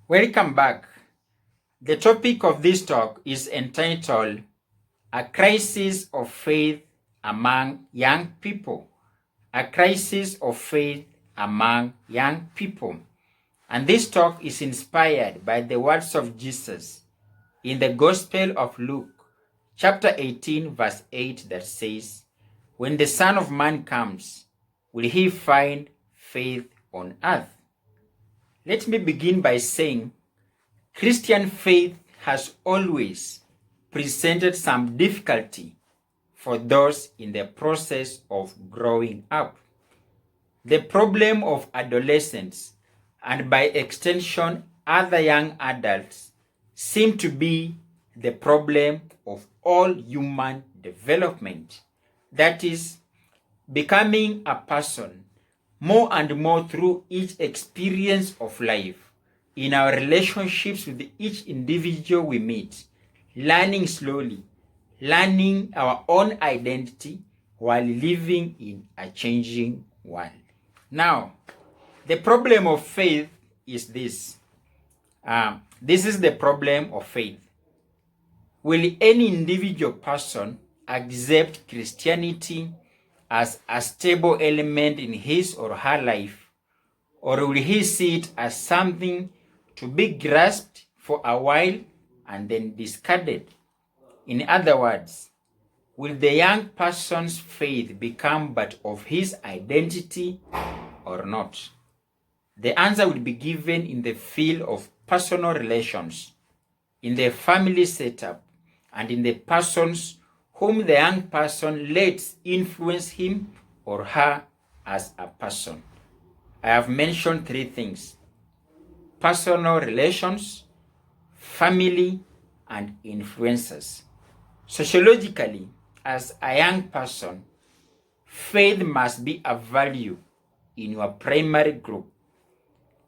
Welcome back. The topic of this talk is entitled A Crisis of Faith Among Young People. A Crisis of Faith Among Young People. And this talk is inspired by the words of Jesus in the Gospel of Luke, chapter 18, verse 8, that says, "When the Son of Man comes, will he find faith on earth?" Let me begin by saying Christian faith has always presented some difficulty for those in the process of growing up. The problem of adolescents, and by extension other young adults, seem to be the problem of all human development. That is, becoming a person more and more through each experience of life, in our relationships with each individual we meet, learning slowly, learning our own identity while living in a changing world. Now, the problem of faith is this. This is the problem of faith. Will any individual person accept Christianity as a stable element in his or her life, or will he see it as something to be grasped for a while and then discarded? In other words, will the young person's faith become part of his identity or not? The answer will be given in the field of personal relations, in the family setup, and in the persons whom the young person lets influence him or her as a person. I have mentioned three things: personal relations, family, and influences. Sociologically, as a young person, faith must be a value in your primary group.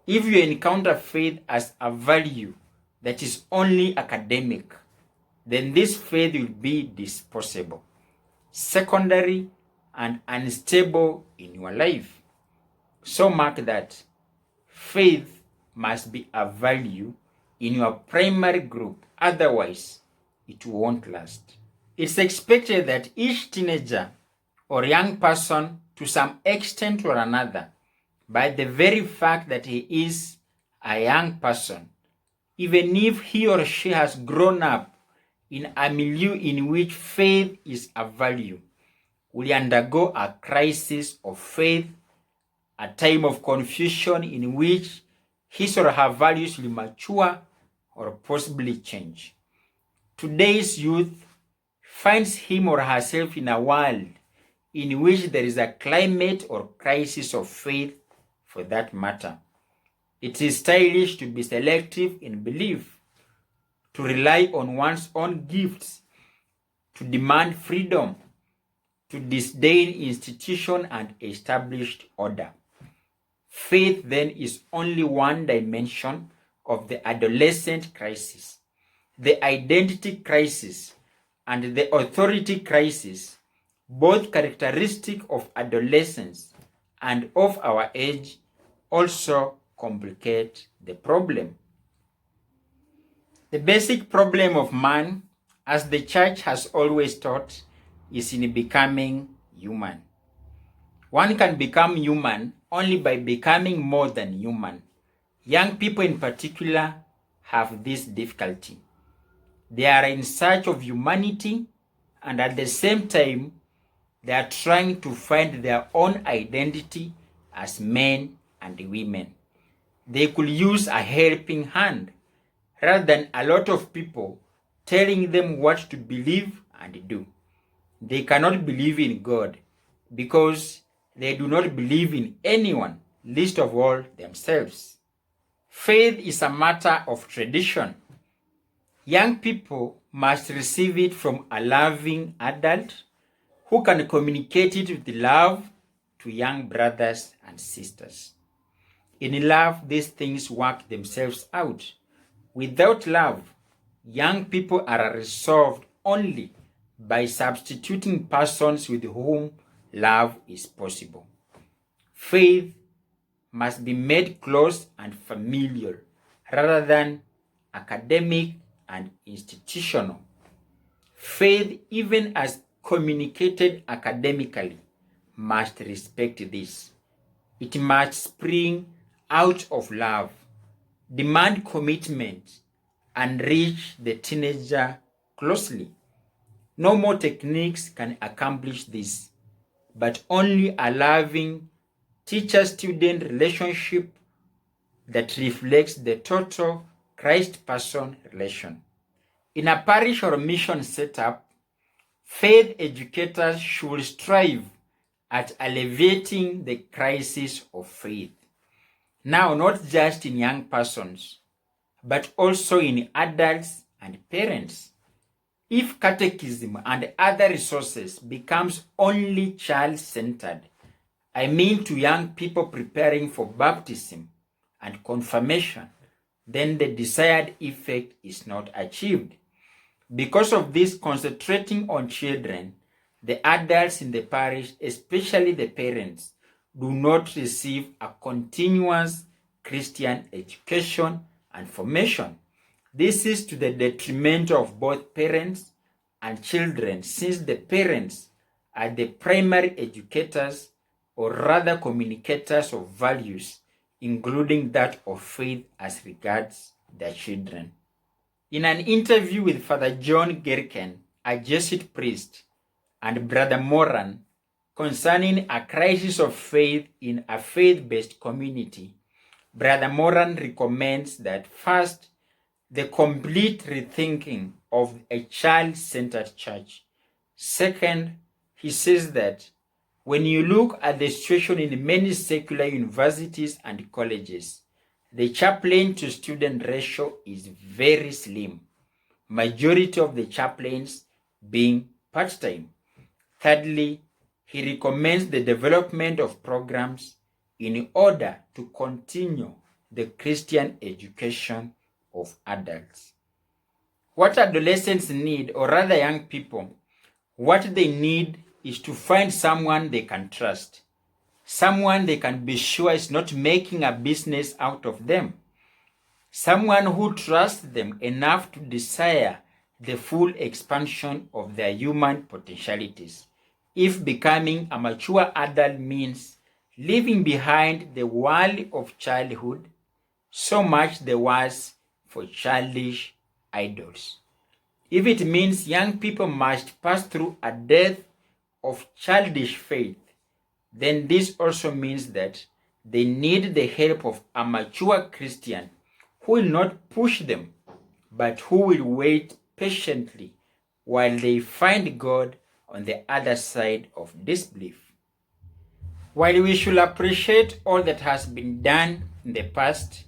If you encounter faith as a value that is only academic, then this faith will be disposable, secondary, and unstable in your life. So mark that faith must be a value in your primary group, otherwise it won't last. It's expected that each teenager or young person, to some extent or another, by the very fact that he is a young person, even if he or she has grown up in a milieu in which faith is a value, will undergo a crisis of faith, a time of confusion in which his or her values will mature or possibly change. Today's youth finds him or herself in a world in which there is a climate or crisis of faith, for that matter. It is stylish to be selective in belief, to rely on one's own gifts, to demand freedom, to disdain institution and established order. Faith then is only one dimension of the adolescent crisis. The identity crisis and the authority crisis, both characteristic of adolescence and of our age, also complicate the problem. The basic problem of man, as the church has always taught, is in becoming human. One can become human only by becoming more than human. Young people in particular have this difficulty. They are in search of humanity, and at the same time, they are trying to find their own identity as men and women. They could use a helping hand rather than a lot of people telling them what to believe and do. They cannot believe in God because they do not believe in anyone, least of all themselves. Faith is a matter of tradition. Young people must receive it from a loving adult who can communicate it with love to young brothers and sisters. In love, these things work themselves out. Without love, young people are resolved only by substituting persons with whom love is possible. Faith must be made close and familiar, rather than academic and institutional. Faith, even as communicated academically, must respect this. It must spring out of love, demand commitment, and reach the teenager closely. No more techniques can accomplish this, but only a loving teacher-student relationship that reflects the total Christ-person relation. In a parish or mission setup, faith educators should strive at alleviating the crisis of faith. Now, not just in young persons, but also in adults and parents. If catechism and other resources becomes only child-centered, I mean to young people preparing for baptism and confirmation, then the desired effect is not achieved. Because of this, concentrating on children, the adults in the parish, especially the parents, do not receive a continuous Christian education and formation. This is to the detriment of both parents and children, since the parents are the primary educators, or rather communicators of values, including that of faith as regards their children. In an interview with Father John Gerken, a Jesuit priest, and Brother Moran concerning a crisis of faith in a faith-based community, Brother Moran recommends that first, the complete rethinking of a child-centered church. Second, he says that when you look at the situation in many secular universities and colleges, the chaplain to student ratio is very slim, majority of the chaplains being part-time. Thirdly, he recommends the development of programs in order to continue the Christian education of adults. What adolescents need, or rather young people, what they need is to find someone they can trust, someone they can be sure is not making a business out of them, someone who trusts them enough to desire the full expansion of their human potentialities. If becoming a mature adult means leaving behind the world of childhood, so much the worse for childish idols. If it means young people must pass through a death of childish faith, then this also means that they need the help of a mature Christian who will not push them, but who will wait patiently while they find God on the other side of disbelief. While we should appreciate all that has been done in the past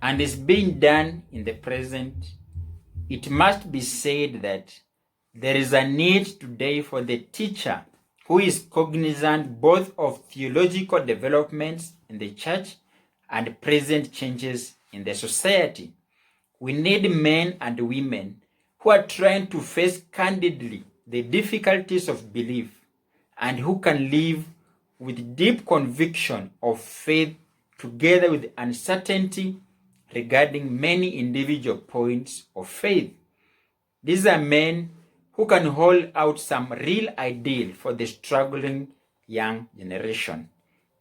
and is being done in the present, it must be said that there is a need today for the teacher who is cognizant both of theological developments in the church and present changes in the society. We need men and women who are trying to face candidly the difficulties of belief and who can live with deep conviction of faith together with uncertainty regarding many individual points of faith. These are men who can hold out some real ideal for the struggling young generation.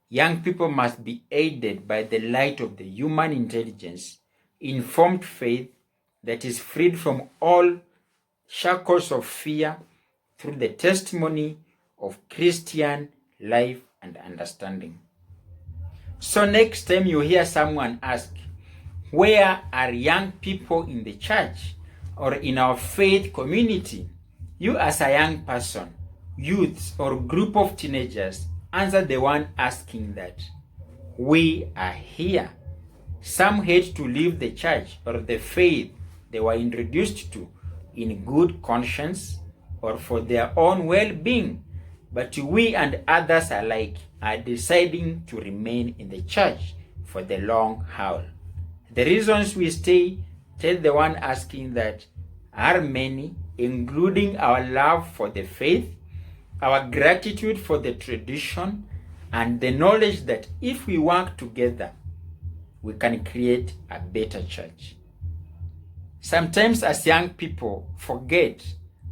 Young people must be aided by the light of the human intelligence, informed faith that is freed from all shackles of fear through the testimony of Christian life and understanding. So next time you hear someone ask, where are young people in the church or in our faith community? You as a young person, youths or group of teenagers, answer the one asking that. We are here. Some hate to leave the church or the faith they were introduced to in good conscience or for their own well-being, but we and others alike are deciding to remain in the church for the long haul. The reasons we stay, tell the one asking that, are many, including our love for the faith, our gratitude for the tradition, and the knowledge that if we work together, we can create a better church. Sometimes as young people forget,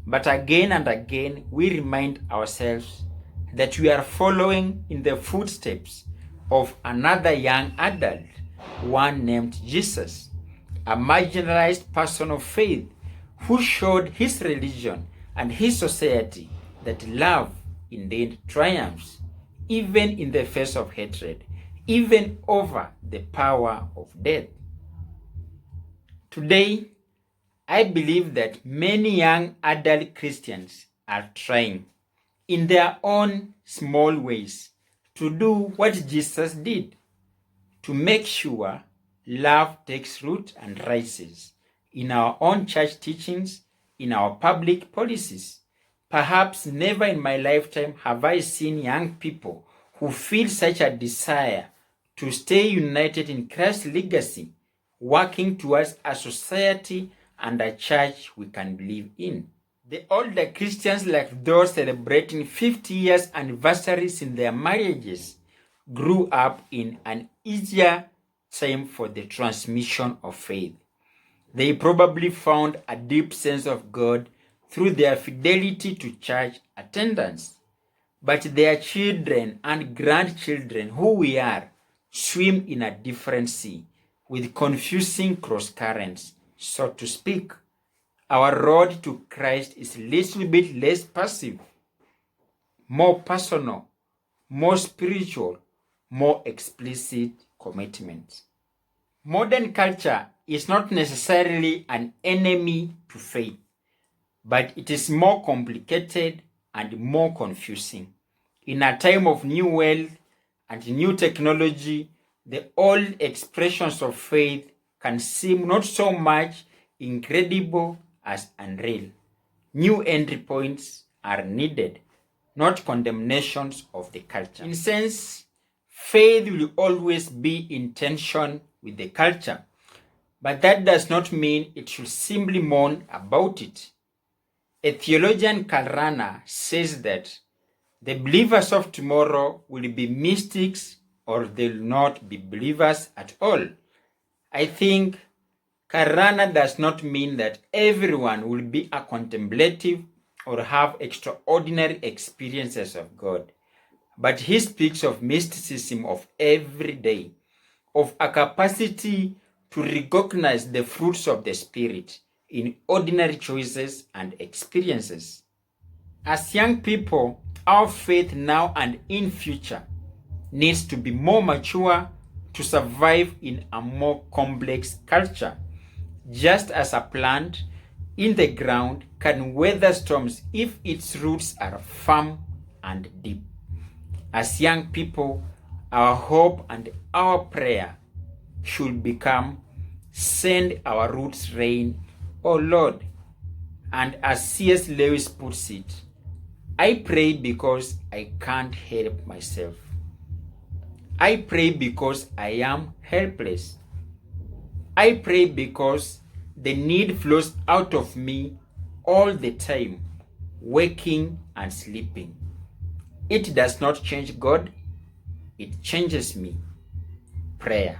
but again and again we remind ourselves that we are following in the footsteps of another young adult, one named Jesus, a marginalized person of faith who showed his religion and his society that love indeed triumphs, even in the face of hatred, even over the power of death. Today, I believe that many young adult Christians are trying, in their own small ways, to do what Jesus did, to make sure love takes root and rises in our own church teachings, in our public policies. Perhaps never in my lifetime have I seen young people who feel such a desire to stay united in Christ's legacy, working towards a society and a church we can believe in. The older Christians, like those celebrating 50 years anniversaries in their marriages, grew up in an easier time for the transmission of faith. They probably found a deep sense of God through their fidelity to church attendance. But their children and grandchildren, who we are, swim in a different sea with confusing cross currents, so to speak. Our road to Christ is a little bit less passive, more personal, more spiritual, more explicit commitment. Modern culture is not necessarily an enemy to faith, but it is more complicated and more confusing. In a time of new wealth and new technology, the old expressions of faith can seem not so much incredible as unreal. New entry points are needed, not condemnations of the culture. In a sense, faith will always be in tension with the culture, but that does not mean it should simply mourn about it. A theologian, Karl Rahner, says that the believers of tomorrow will be mystics or they'll not be believers at all. I think Karl Rahner does not mean that everyone will be a contemplative or have extraordinary experiences of God, but he speaks of mysticism of every day, of a capacity to recognize the fruits of the Spirit in ordinary choices and experiences. As young people, our faith now and in future needs to be more mature to survive in a more complex culture. Just as a plant in the ground can weather storms if its roots are firm and deep. As young people, our hope and our prayer should become, send our roots rain, O Lord. And as C.S. Lewis puts it, I pray because I can't help myself. I pray because I am helpless. I pray because the need flows out of me all the time, waking and sleeping. It does not change God, it changes me. Prayer.